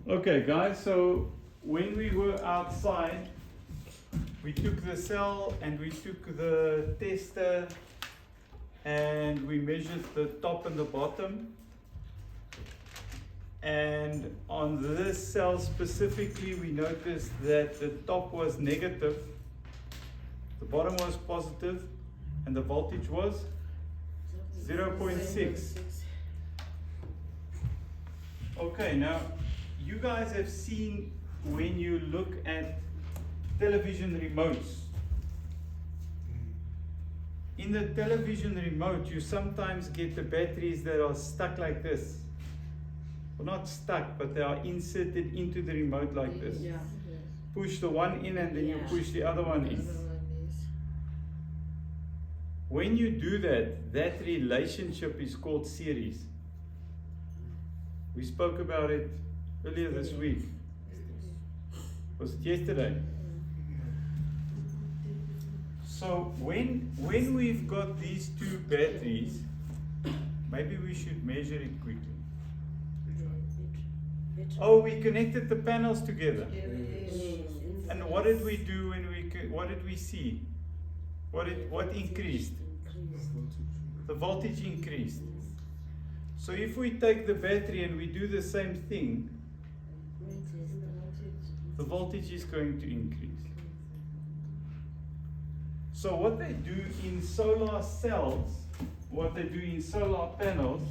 Okay guys, so when we were outside, we took the cell and we took the tester and we measured the top and the bottom. And on this cell specifically, we noticed that the top was negative, the bottom was positive, and the voltage was 0.6. Okay, now you guys have seen when you look at television remotes. In the television remote, you sometimes get the batteries that are stuck like this. Well, not stuck, but they are inserted into the remote like this. Yeah. Push the one in and then you push the other one in. When you do that, that relationship is called series. We spoke about it earlier this week. Was it yesterday? So when we've got these two batteries, maybe we should measure it quickly. Oh, we connected the panels together. And what did we do when what did we see? What increased? The voltage increased. So if we take the battery and we do the same thing, the voltage is going to increase. So what they do in solar cells, what they do in solar panels,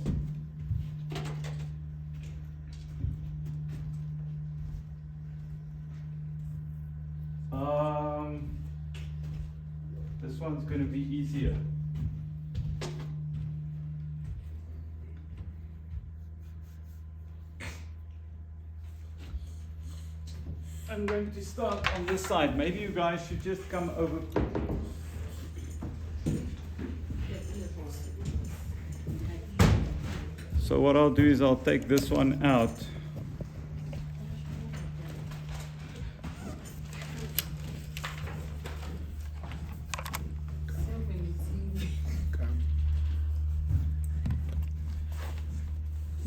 this one's going to be easier. I'm going to start on this side. Maybe you guys should just come over. So what I'll do is I'll take this one out.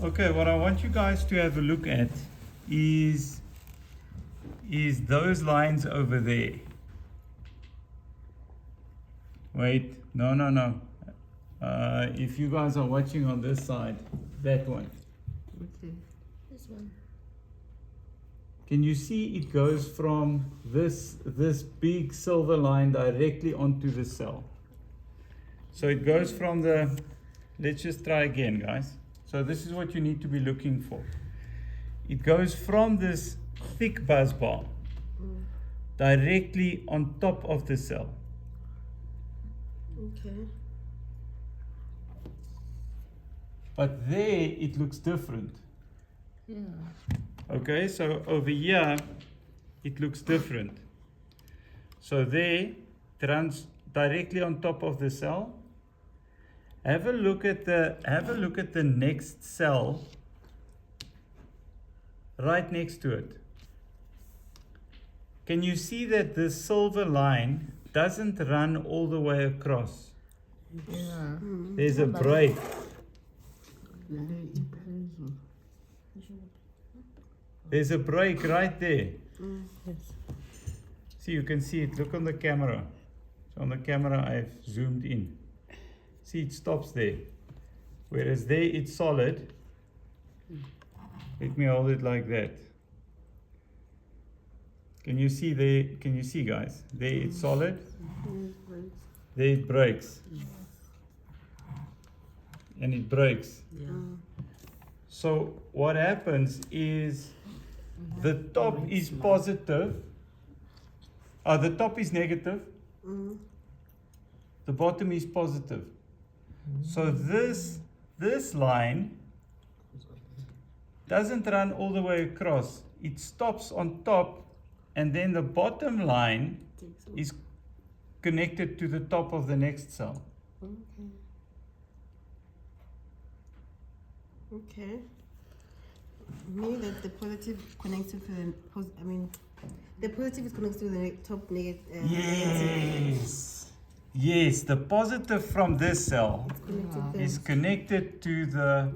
Okay, what I want you guys to have a look at is those lines over there. Wait, no. If you guys are watching on this side, that one. Okay. This one. Can you see it goes from this big silver line directly onto the cell? So it goes from the, let's just try again, guys. So this is what you need to be looking for. It goes from this thick bus bar directly on top of the cell. Okay. But there it looks different. Yeah. Okay, so over here it looks different. So there it runs directly on top of the cell. Have a look at the next cell right next to it. Can you see that the silver line doesn't run all the way across? Yeah. There's a break. There's a break right there. Yes. See, you can see it. Look on the camera. So on the camera I've zoomed in. See, it stops there. Whereas there it's solid. Let me hold it like that. Can you see there? Can you see, guys? There it's solid. There it breaks. And it breaks. Yeah. So what happens is the top is positive. The top is negative. The bottom is positive. So this line doesn't run all the way across. It stops on top, and then the bottom line is connected to the top of the next cell. Okay. Meaning that the positive connected to the the positive is connected to the top negative. Yes. Yes, the positive from this cell Connected there. is connected to the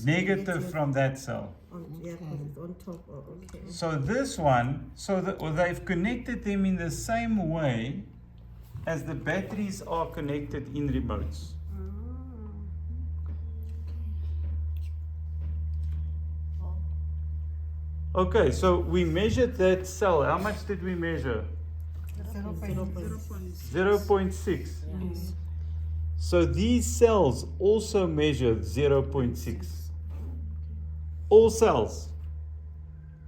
negative from that cell. Yeah, 'cause it's on top. Oh, okay. So this one, or they've connected them in the same way as the batteries are connected in remotes. Okay, so we measured that cell. How much did we measure? 0.6. So these cells also measure 0.6. All cells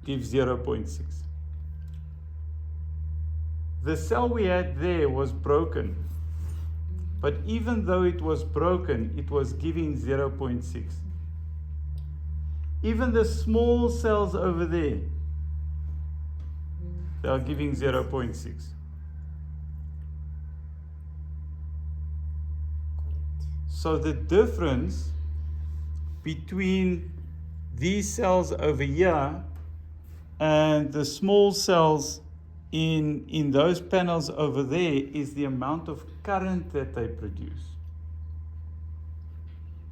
give 0.6. The cell we had there was broken. But even though it was broken, it was giving 0.6. Even the small cells over there, they are giving 0.6. So the difference between these cells over here and the small cells in those panels over there is the amount of current that they produce.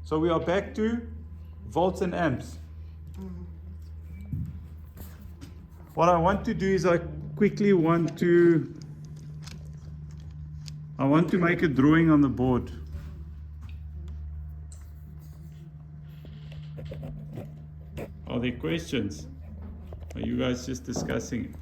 So we are back to volts and amps. What I want to do is I quickly want to make a drawing on the board. Are there questions? Are you guys just discussing it?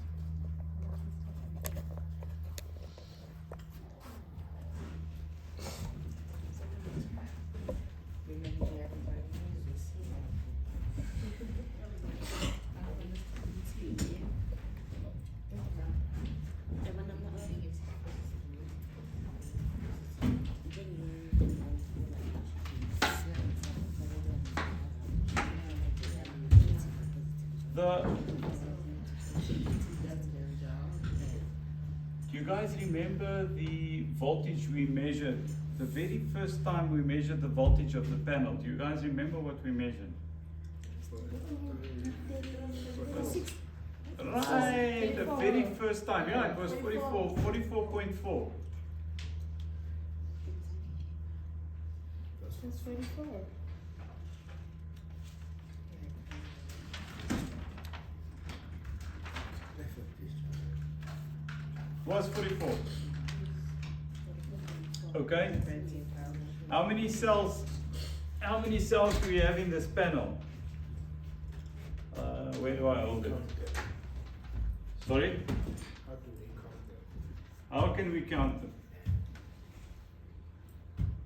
Do you guys remember the voltage we measured? The very first time we measured the voltage of the panel. Do you guys remember what we measured? Right, the very first time. Yeah, it was 44.4. That's 44. Was 44. Okay. How many cells do we have in this panel? Where do I hold it? Sorry? How can we count them?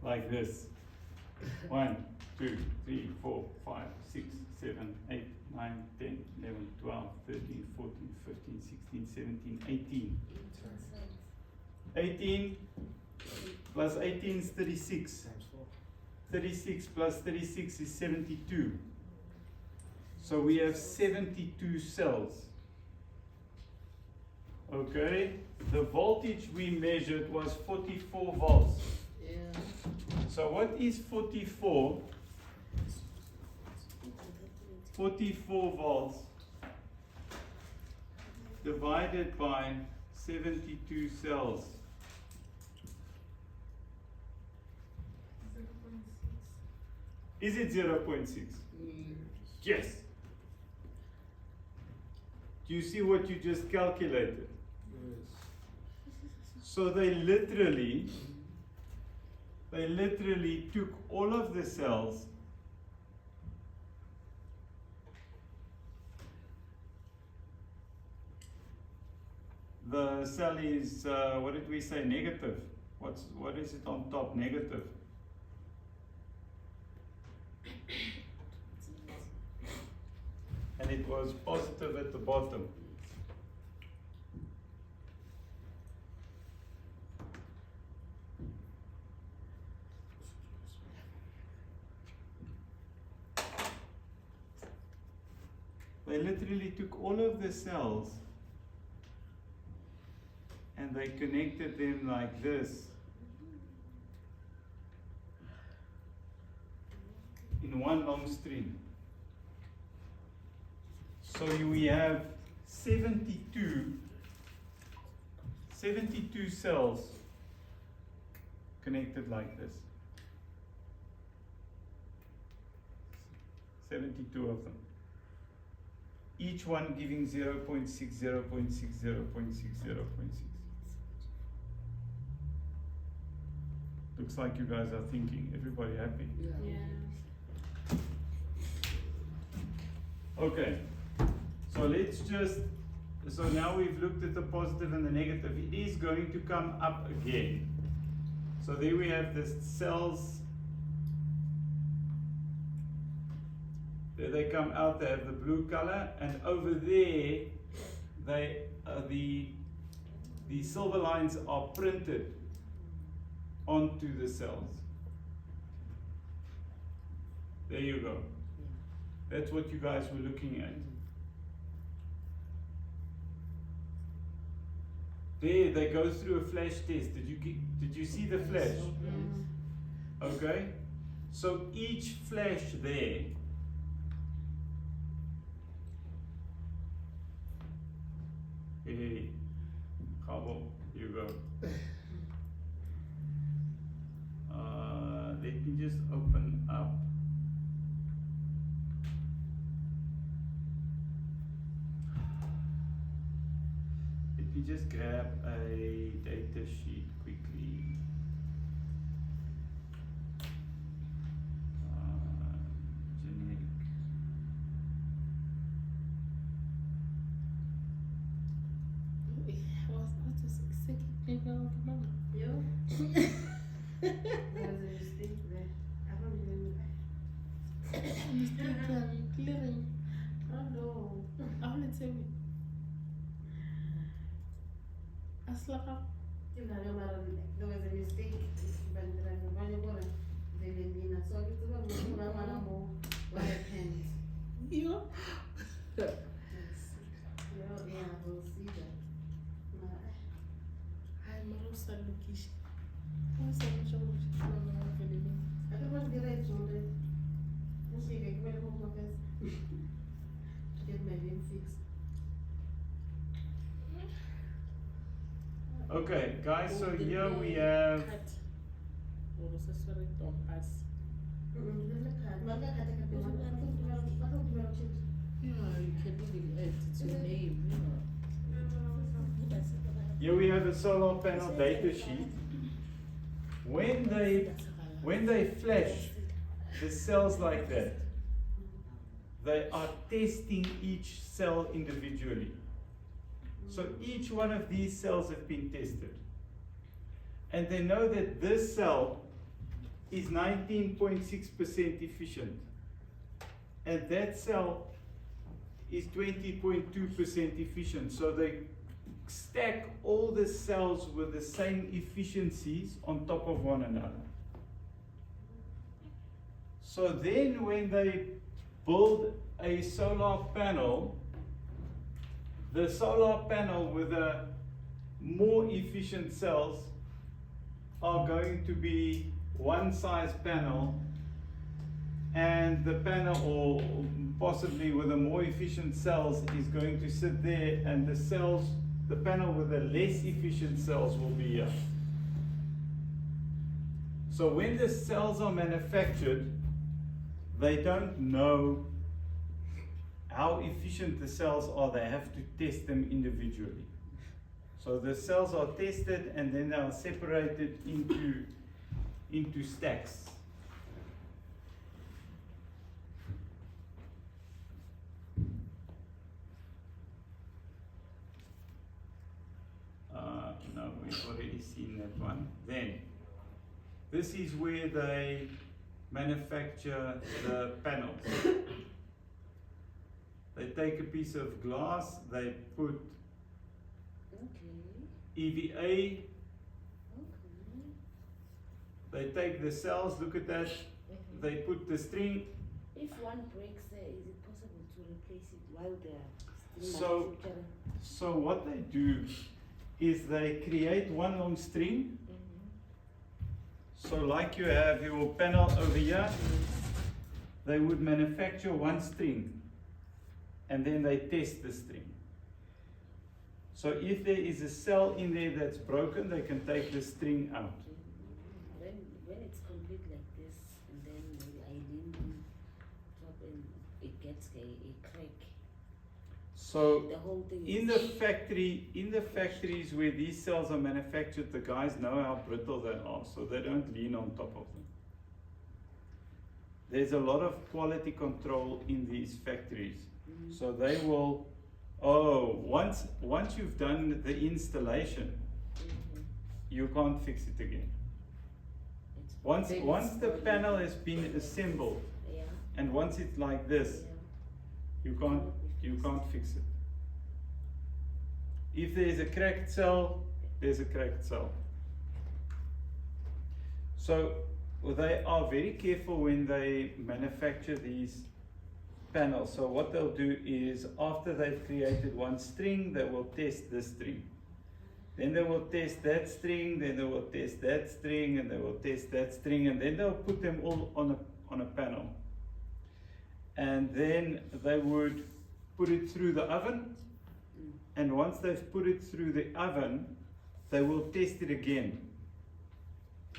Like this. 1, 2, 3, 4, 5, 6, 7, 8, 9, 10, 11, 12, 13, 14, 15, 16, 17, 18. 18 plus 18 is 36. 36 plus 36 is 72. So we have 72 cells. Okay, the voltage we measured was 44 volts. So what is 44? 44 volts divided by 72 cells. Is it 0.6? Yes. Do you see what you just calculated? So they literally took all of the cells the cell is what did we say, negative? What is it on top? Negative. And it was positive at the bottom. They literally took all of the cells and they connected them like this in one long string. So we have 72 cells connected like this. 72 of them. Each one giving 0.6, 0.6, 0.6, 0.6. Looks like you guys are thinking. Everybody happy? Yeah. Okay. So let's just, so now we've looked at the positive and the negative. It is going to come up again. So there we have the cells. There they come out, they have the blue color, and over there, the silver lines are printed onto the cells. There you go. That's what you guys were looking at. There, they go through a flash test. Did you see the flash? Okay. So each flash there hey, Cabo, here you go. Let me just open up. Let me just grab a data sheet quickly. Generic. You? There was a mistake there. I don't even. Clearing. Oh no. Tell me. Aslaka. There was a mistake. But so what happened? You? Yeah, we'll see that. I'm Rosa Lukish. What's the matter with you? I don't want to get it on it. Let's see, get my home office. Get my name fixed. Okay, guys, so here we have. Yeah, you can really add it's your name, you know. Here we have a solar panel data sheet. When they flash the cells like that, they are testing each cell individually. So each one of these cells have been tested. And they know that this cell is 19.6% efficient. And that cell is 20.2% efficient. So they stack all the cells with the same efficiencies on top of one another. So then when they build a solar panel, the solar panel with the more efficient cells are going to be one size panel, and the panel, or possibly with the more efficient cells, is going to sit there, and the panel with the less efficient cells will be here. So when the cells are manufactured, they don't know how efficient the cells are. They have to test them individually. So the cells are tested and then they are separated into stacks. No, we've already seen that one. Then, this is where they manufacture the panels. They take a piece of glass, they put EVA, they take the cells, look at that, they put the string. If one breaks there, is it possible to replace it while they're still So- manufacturing? So what they do is they create one long string. So like you have your panel over here, they would manufacture one string and then they test the string. So if there is a cell in there that's broken, they can take the string out. breaks a crack. So The whole thing in is the factories where these cells are manufactured, the guys know how brittle they are, so they don't lean on top of them. There's a lot of quality control in these factories. So they will, once you've done the installation, you can't fix it again. Once the panel has been assembled, yeah, and once it's like this, yeah. you can't fix it. If there's a cracked cell, there's a cracked cell. So they are very careful when they manufacture these panels. So what they'll do is, after they've created one string, they will test this string. Then they will test that string, then they will test that string, and they will test that string, and then they'll put them all on a panel. And then they would put it through the oven, and once they've put it through the oven, they will test it again.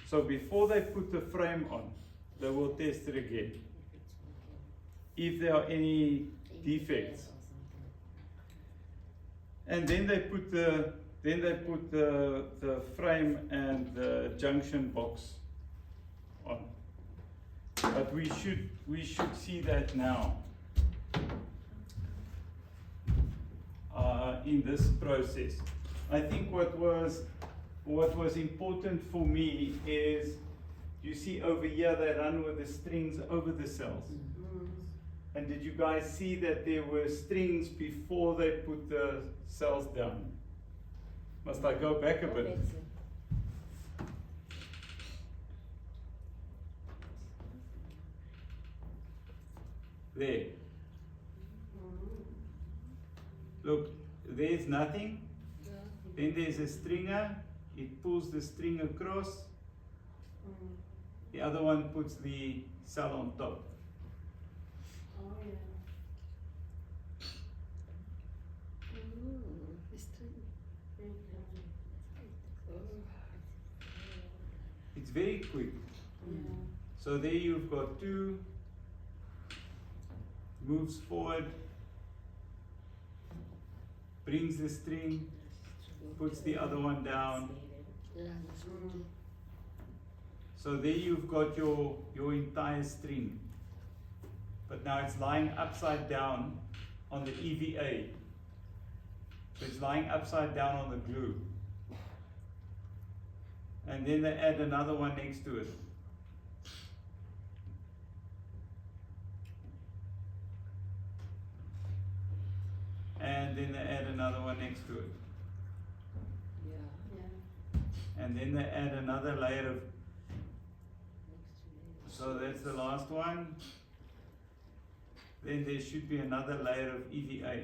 So before they put the frame on, they will test it again, if there are any defects. And then they put the frame and the junction box on. But we should see that now in this process. I think what was important for me is, you see over here they run with the strings over the cells. And did you guys see that there were strings before they put the cells down? Must I go back a bit? There. Look, there's nothing. Then there's a stringer. It pulls the string across. The other one puts the cell on top. Oh, yeah. It's very quick. Yeah. So there you've got two, moves forward, brings the string, puts the other one down. So there you've got your entire string. But now it's lying upside down on the EVA. So it's lying upside down on the glue. And then they add another one next to it. And then they add another one next to it. Yeah. And then they add another layer of, so that's the last one. Then there should be another layer of EVA.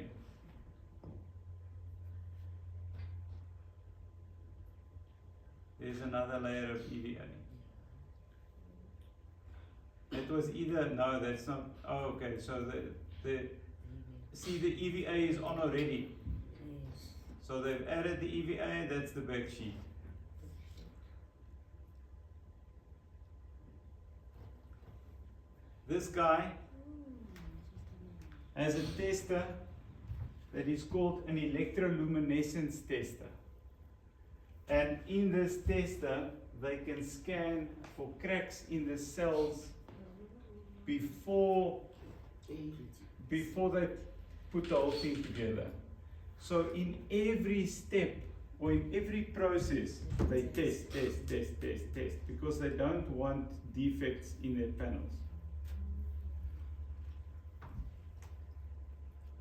There's another layer of EVA. That was either, no, that's not, oh, okay, so see the EVA is on already. So they've added the EVA, that's the back sheet. This guy has a tester that is called an electroluminescence tester. And in this tester, they can scan for cracks in the cells before they put the whole thing together. So in every step, or in every process, they test, because they don't want defects in their panels.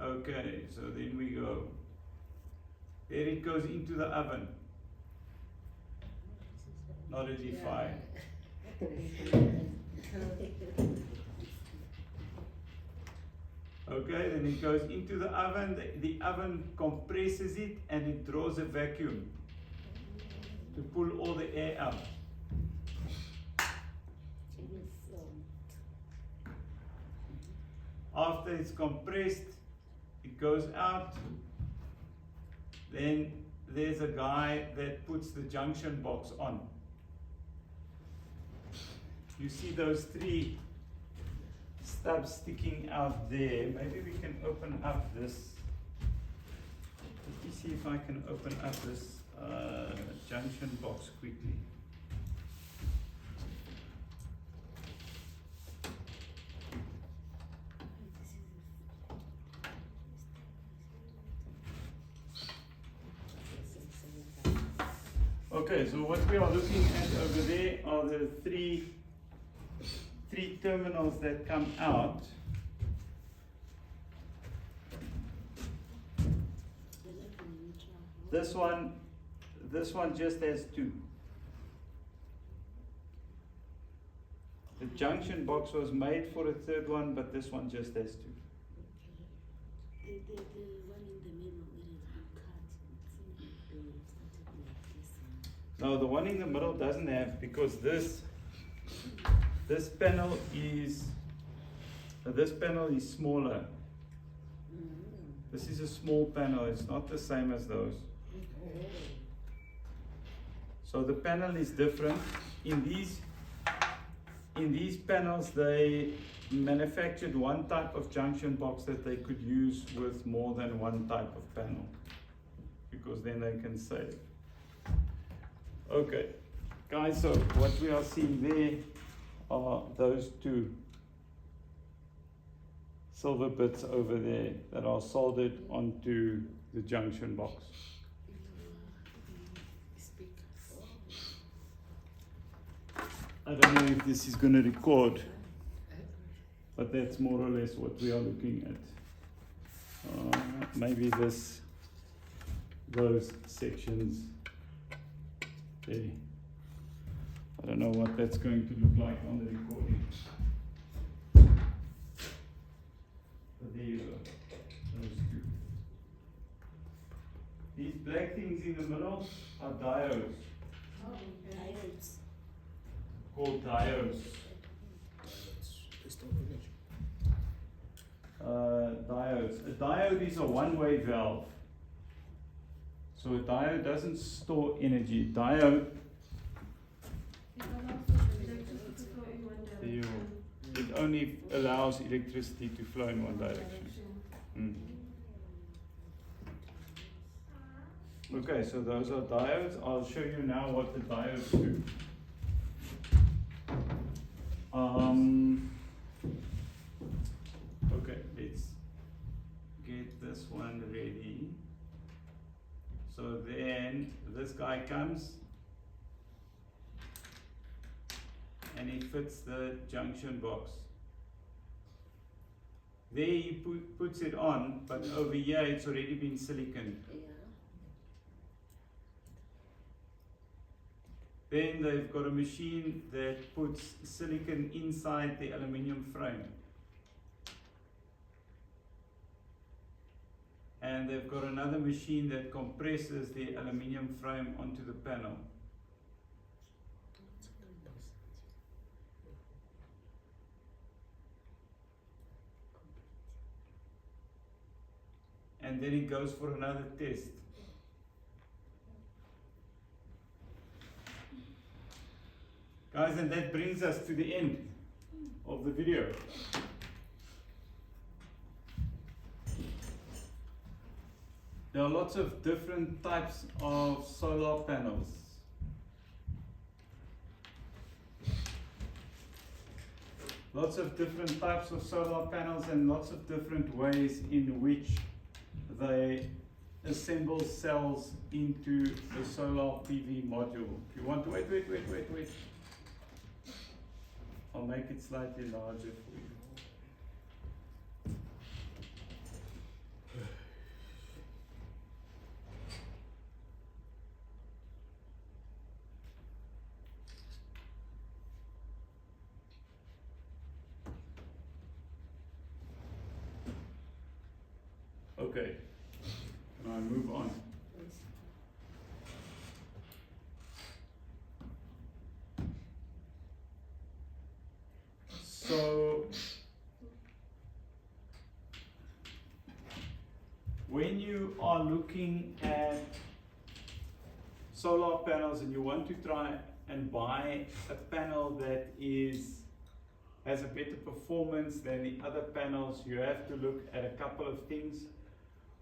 Okay, so then we go. There it goes into the oven. Not a D5. Okay, then it goes into the oven. The oven compresses it and it draws a vacuum to pull all the air out. After it's compressed, it goes out. Then there's a guy that puts the junction box on. You see those three stub sticking out there. Maybe we can open up this. Let me see if I can open up this junction box quickly. Okay, so what we are looking at over there are the three terminals that come out. This one just has two. The junction box was made for a third one, but this one just has two. The one in the middle, it has been cut. It seems like they started like this. No, the one in the middle doesn't have, because this panel is smaller. This is a small panel. It's not the same as those. So the panel is different. In these panels, they manufactured one type of junction box that they could use with more than one type of panel, because then they can save. Okay, guys, so what we are seeing there are those two silver bits over there that are soldered onto the junction box. I don't know if this is going to record, but that's more or less what we are looking at. Maybe those sections there. I don't know what that's going to look like on the recording. But there you go, those two. These black things in the middle are diodes, Diodes. called diodes. Diodes. A diode is a one-way valve. So a diode doesn't store energy. Diode, it only allows electricity to flow in one direction. Okay, so those are diodes. I'll show you now what the diodes do. Okay, let's get this one ready. So then this guy comes and he fits the junction box. There he puts it on, but over here it's already been siliconed. Then they've got a machine that puts silicon inside the aluminium frame. And they've got another machine that compresses the aluminium frame onto the panel. And then it goes for another test. Guys, and that brings us to the end of the video. There are lots of different types of solar panels. Lots of different types of solar panels and lots of different ways in which they assemble cells into a solar PV module. If you want to wait. I'll make it slightly larger for you. Okay, can I move on? So, when you are looking at solar panels and you want to try and buy a panel that is has a better performance than the other panels, you have to look at a couple of things.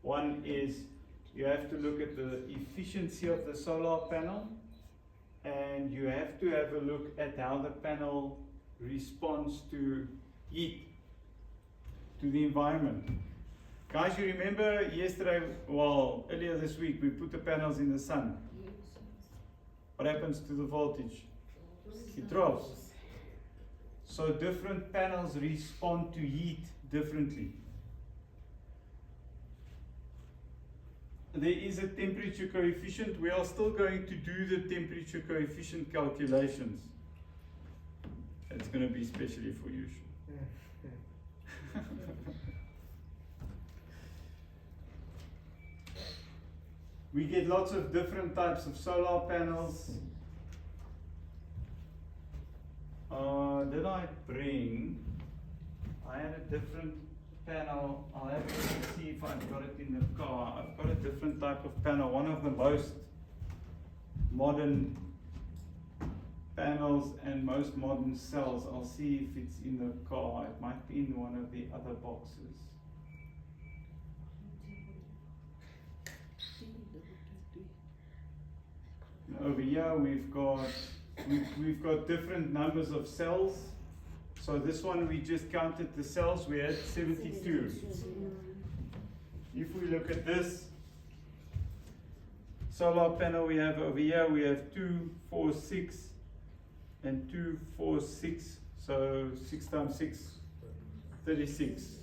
One is you have to look at the efficiency of the solar panel, and you have to have a look at how the panel responds to heat, to the environment. Guys, you remember yesterday, well, earlier this week, we put the panels in the sun. What happens to the voltage? It drops. So different panels respond to heat differently. There is a temperature coefficient. We are still going to do the temperature coefficient calculations. It's going to be especially for you. We get lots of different types of solar panels. Did I bring? I had a different panel. I'll have to see if I've got it in the car. I've got a different type of panel. One of the most modern panels and most modern cells. I'll see if it's in the car. It might be in one of the other boxes. Over here we've got different numbers of cells. So this one we just counted the cells, we had 72. If we look at this solar panel we have over here, we have 2, 4, 6 and 2, 4, 6. So 6 times 6, 36.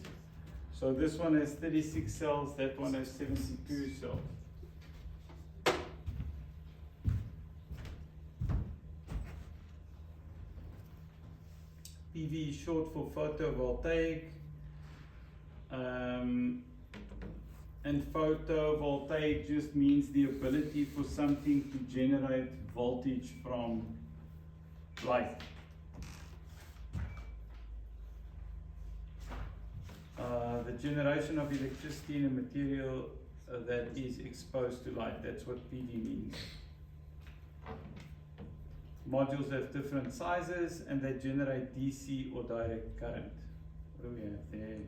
So this one has 36 cells, that one has 72 cells. PV is short for photovoltaic, and photovoltaic just means the ability for something to generate voltage from light. The generation of electricity in a material that is exposed to light, that's what PV means. Modules have different sizes and they generate DC or direct current. What do we have there?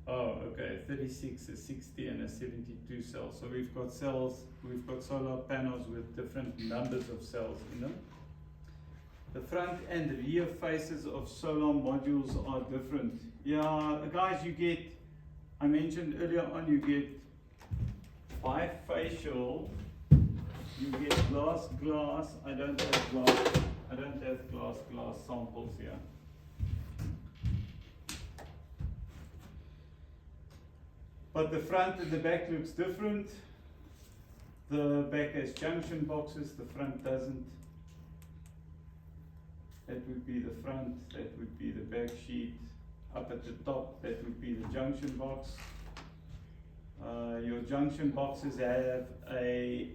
Oh, okay, 36, a 60 and a 72 cells. So we've got cells, we've got solar panels with different numbers of cells in them. The front and rear faces of solar modules are different. Yeah, guys, you get, I mentioned earlier on, you get bifacial. You get glass. I don't have glass samples here. But the front and the back looks different. The back has junction boxes, the front doesn't. That would be the front, that would be the back sheet. Up at the top, that would be the junction box. Your junction boxes have a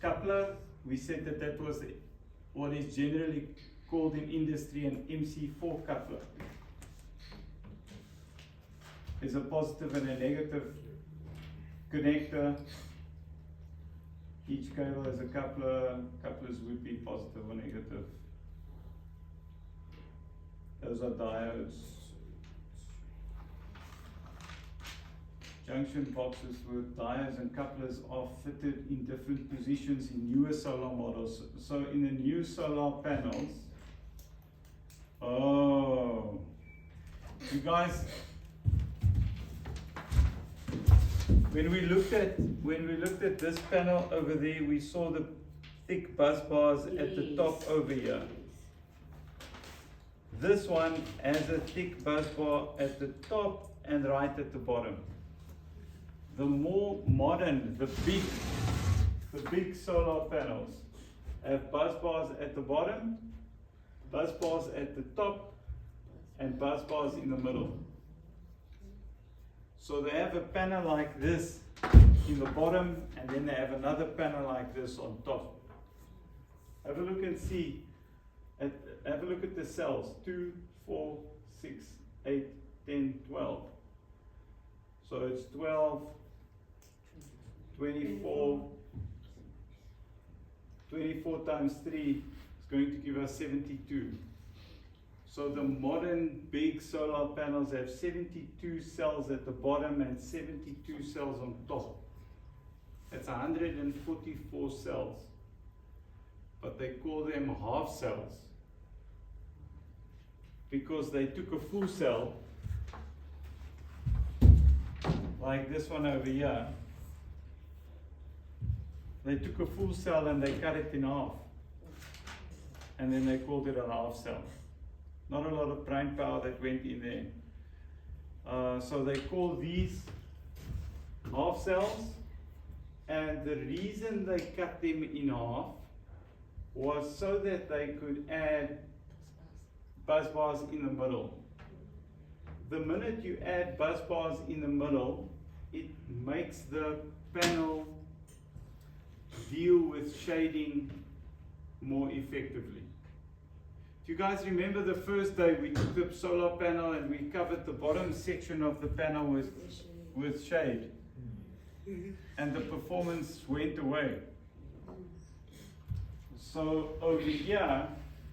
coupler. We said that that was what is generally called in industry an MC4 coupler. There's a positive and a negative connector. Each cable has a coupler. Couplers would be positive or negative. Those are diodes. Junction boxes with diodes and couplers are fitted in different positions in newer solar models. So in the new solar panels, oh, you guys, when we looked at this panel over there, we saw the thick bus bars at the top over here. This one has a thick bus bar at the top and right at the bottom. The more modern, the big solar panels have bus bars at the bottom, bus bars at the top, and bus bars in the middle. So they have a panel like this in the bottom, and then they have another panel like this on top. Have a look and see. Have a look at the cells. 2, 4, 6, 8, 10, 12. So it's 12, 24 times 3 is going to give us 72. So the modern big solar panels have 72 cells at the bottom and 72 cells on top. That's 144 cells. But they call them half cells because they took a full cell, like this one over here. They took a full cell and they cut it in half, and then they called it a half cell. Not a lot of brain power that went in there. So they call these half cells, and the reason they cut them in half was so that they could add bus bars in the middle. The minute you add bus bars in the middle, it makes the panel deal with shading more effectively. Do you guys remember the first day we took the solar panel and we covered the bottom section of the panel with shade? And the performance went away. So over here,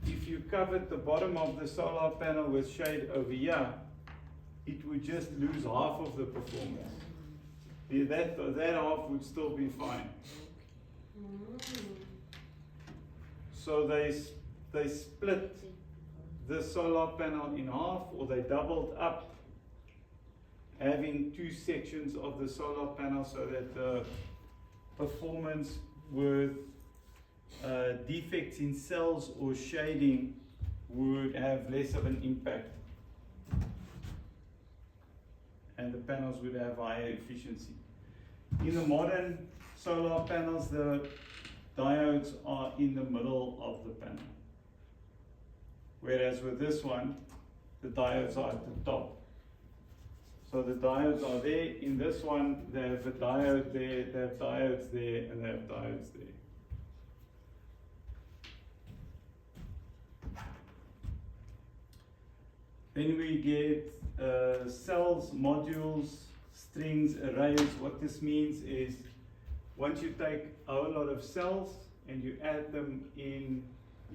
if you covered the bottom of the solar panel with shade over here, it would just lose half of the performance. Yeah, that half would still be fine. So they split the solar panel in half, or they doubled up, having two sections of the solar panel so that the performance with defects in cells or shading would have less of an impact, and the panels would have higher efficiency. In the modern solar panels, the diodes are in the middle of the panel, whereas with this one, the diodes are at the top. So the diodes are there. In this one, they have a diode there, they have diodes there, and they have diodes there. Then we get cells, modules, strings, arrays. What this means is once you take a whole lot of cells and you add them in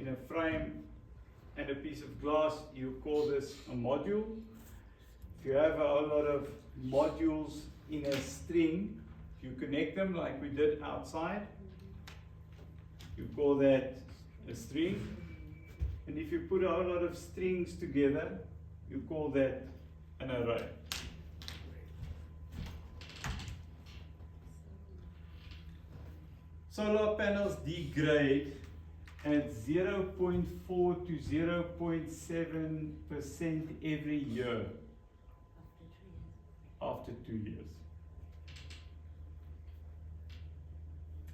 a frame and a piece of glass, you call this a module. If you have a whole lot of modules in a string, you connect them like we did outside, you call that a string. And if you put a whole lot of strings together, you call that an array. Solar panels degrade at 0.4 to 0.7% every year after 2 years.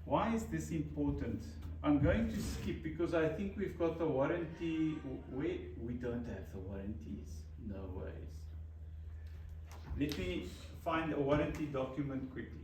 Why is this important? I'm going to skip because I think we've got the warranty. We don't have the warranties. No ways. Let me find a warranty document quickly.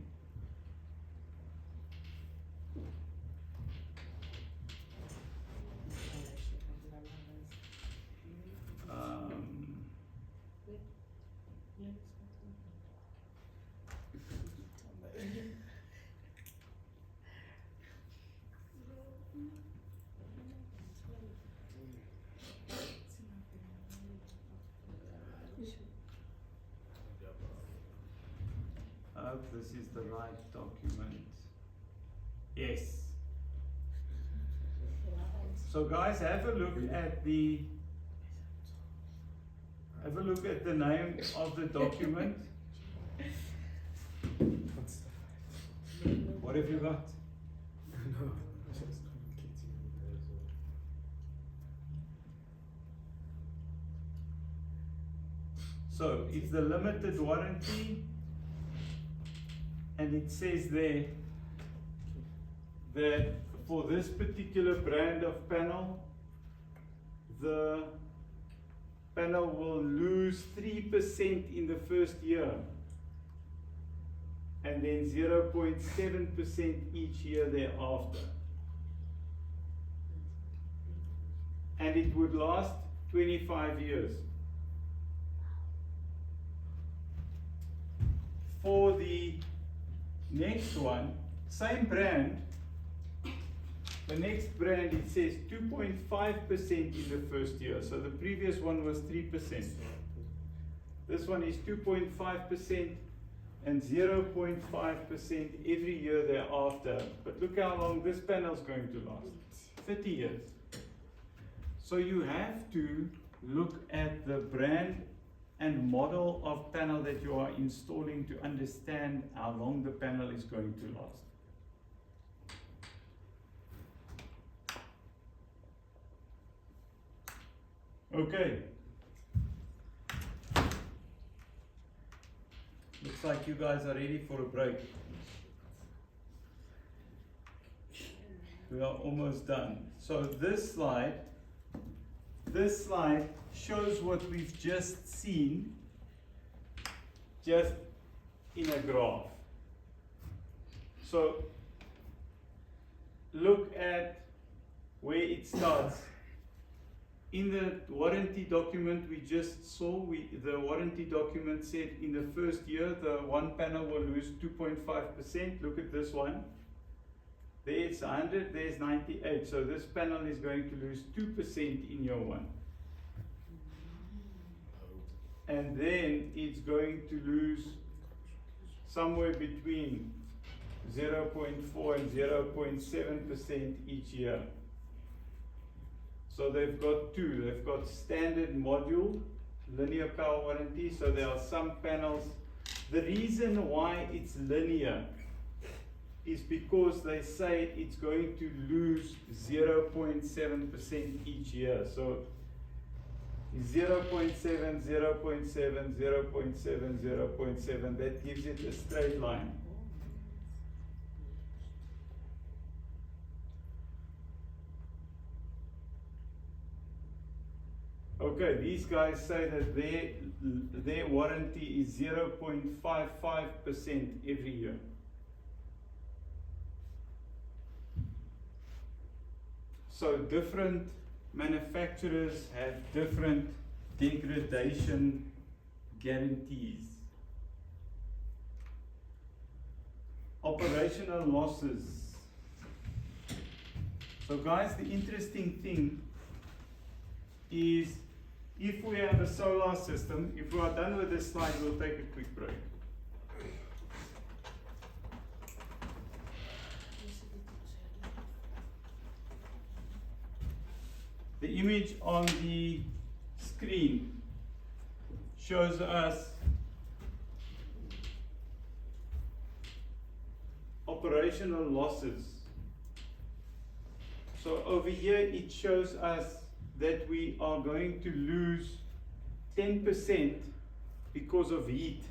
I hope this is the right document. Yes. So guys, have a look at the name of the document. What have you got? So it's the limited warranty, and it says there that for this particular brand of panel, the panel will lose 3% in the first year, and then 0.7% each year thereafter. And it would last 25 years. For the next one, same brand, The next brand, it says 2.5% in the first year. So the previous one was 3%. This one is 2.5% and 0.5% every year thereafter. But look how long this panel is going to last. 30 years. So you have to look at the brand and model of panel that you are installing to understand how long the panel is going to last. Okay. Looks like you guys are ready for a break. We are almost done. So this slide shows what we've just seen, just in a graph. So look at where it starts. In the warranty document we just saw, the warranty document said in the first year the one panel will lose 2.5%. Look at this one. There's 100, there's 98. So this panel is going to lose 2% in year one. And then it's going to lose somewhere between 0.4 and 0.7% each year. So they've got two. They've got standard module, linear power warranty. So there are some panels. The reason why it's linear is because they say it's going to lose 0.7% each year. So 0.7, 0.7, 0.7, 0.7, that gives it a straight line. Okay, these guys say that their warranty is 0.55% every year. So different manufacturers have different degradation guarantees. Operational losses. So guys, the interesting thing is, if we have a solar system, if we are done with this slide, we'll take a quick break. The image on the screen shows us operational losses. So over here it shows us that we are going to lose 10% because of heat.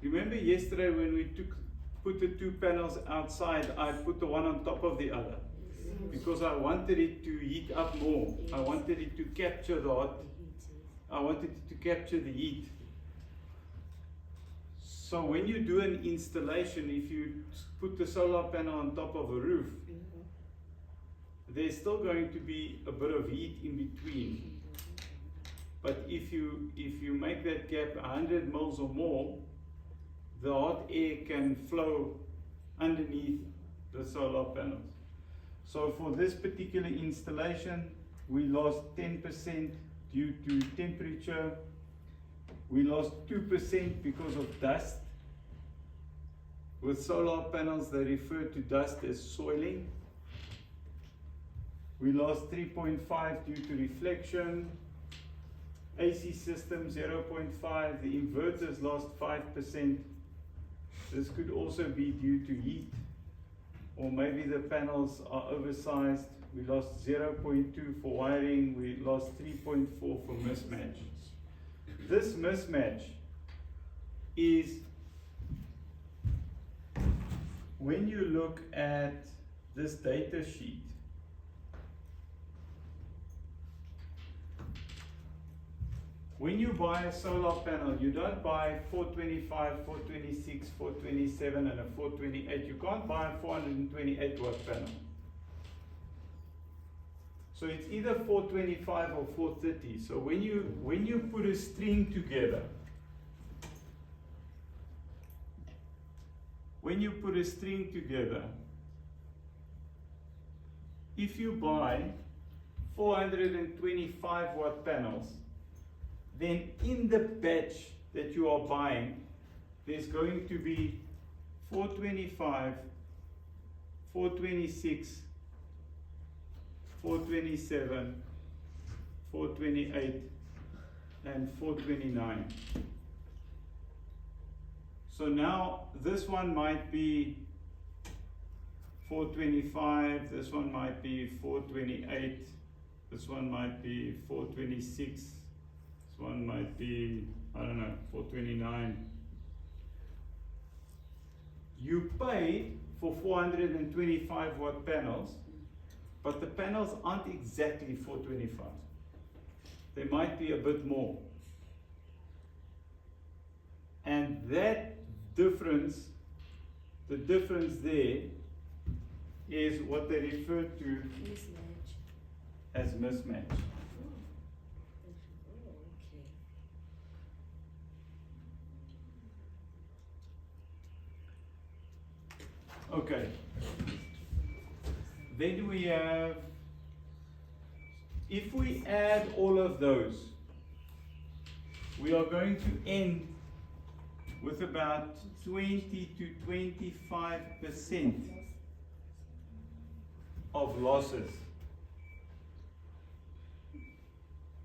Remember yesterday when we put the two panels outside, I put the one on top of the other because I wanted it to heat up more. I wanted it to capture the hot. I wanted it to capture the heat. So when you do an installation, if you put the solar panel on top of a roof, there's still going to be a bit of heat in between. But if you make that gap 100 mils or more, the hot air can flow underneath the solar panels. So for this particular installation, we lost 10% due to temperature. We lost 2% because of dust. With solar panels, they refer to dust as soiling. We lost 3.5 due to reflection. AC system 0.5. The inverters lost 5%. This could also be due to heat, or maybe the panels are oversized. We lost 0.2 for wiring. We lost 3.4 for mismatch. This mismatch is when you look at this data sheet. When you buy a solar panel, you don't buy 425, 426, 427 and a 428. You can't buy a 428 watt panel. So it's either 425 or 430. So when you put a string together, if you buy 425 watt panels, then in the batch that you are buying, there's going to be 425, 426, 427, 428, and 429. So now this one might be 425, this one might be 428, this one might be 426, this one might be, I don't know, 429. You pay for 425 watt panels, but the panels aren't exactly 425. They might be a bit more. And that difference, the difference there, is what they refer to Mismatch. as mismatch. Oh, okay. Okay. Then we have, if we add all of those, we are going to end with about 20 to 25% of losses.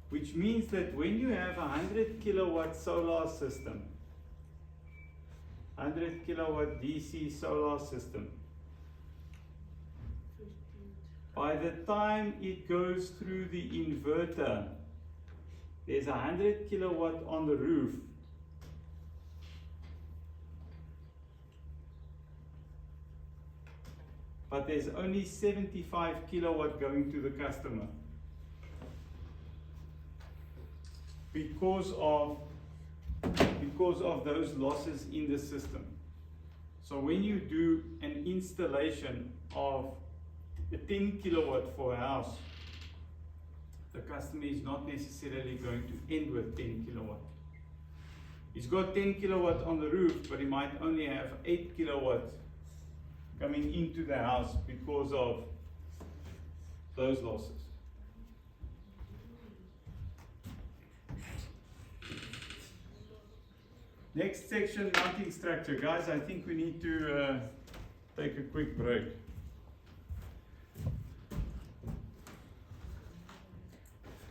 Which means that when you have a 100 kilowatt solar system, 100 kilowatt DC solar system, by the time it goes through the inverter, there's 100 kilowatt on the roof. But there's only 75 kilowatt going to the customer. Because of those losses in the system. So when you do an installation of a 10 kilowatt for a house, the customer is not necessarily going to end with 10 kilowatt. He's got 10 kilowatt on the roof, but he might only have 8 kilowatt coming into the house because of those losses. Next section, mounting structure. Guys, I think we need to take a quick break.